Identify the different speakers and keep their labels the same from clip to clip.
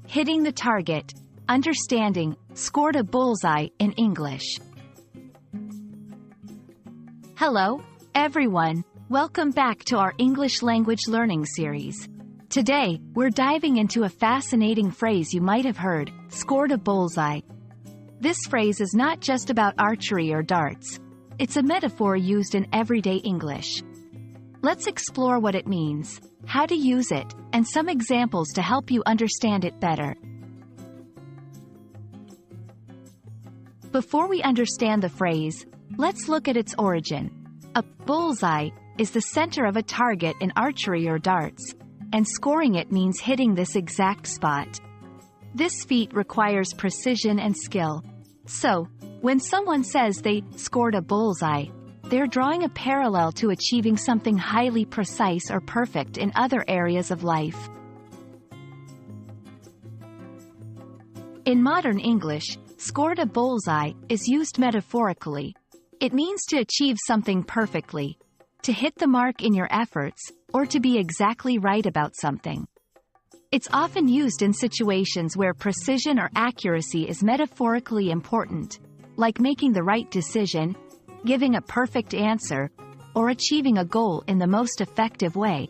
Speaker 1: hitting the target, understanding, scored a bullseye in English. Hello, everyone. Welcome back to our English language learning series. Today, we're diving into a fascinating phrase you might have heard, scored a bullseye. This phrase is not just about archery or darts. It's a metaphor used in everyday English. Let's explore what it means, how to use it, and some examples to help you understand it better. Before we understand the phrase, let's look at its origin. A bullseye is the center of a target in archery or darts, and scoring it means hitting this exact spot. This feat requires precision and skill. So, when someone says they scored a bullseye, they're drawing a parallel to achieving something highly precise or perfect in other areas of life. In modern English, scored a bullseye is used metaphorically. It means to achieve something perfectly, to hit the mark in your efforts, or to be exactly right about something. It's often used in situations where precision or accuracy is metaphorically important, like making the right decision, giving a perfect answer, or achieving a goal in the most effective way.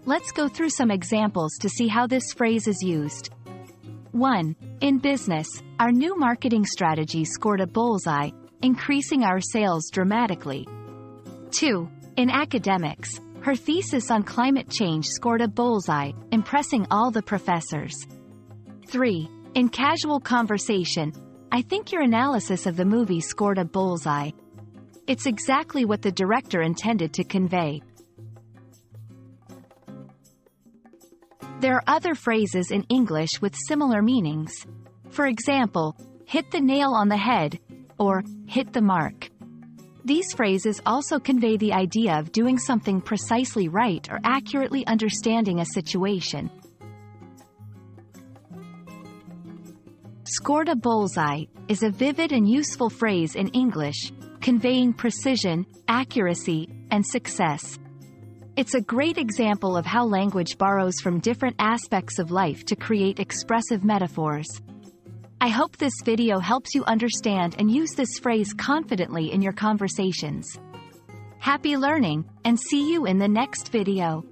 Speaker 1: Let's go through some examples to see how this phrase is used. 1. In business, our new marketing strategy scored a bullseye, increasing our sales dramatically. 2. In academics, her thesis on climate change scored a bullseye, impressing all the professors. 3. In casual conversation, I think your analysis of the movie scored a bullseye. It's exactly what the director intended to convey. There are other phrases in English with similar meanings. For example, hit the nail on the head, or hit the mark. These phrases also convey the idea of doing something precisely right or accurately understanding a situation. Scored a bullseye is a vivid and useful phrase in English, conveying precision, accuracy, and success. It's a great example of how language borrows from different aspects of life to create expressive metaphors. I hope this video helps you understand and use this phrase confidently in your conversations. Happy learning, and see you in the next video.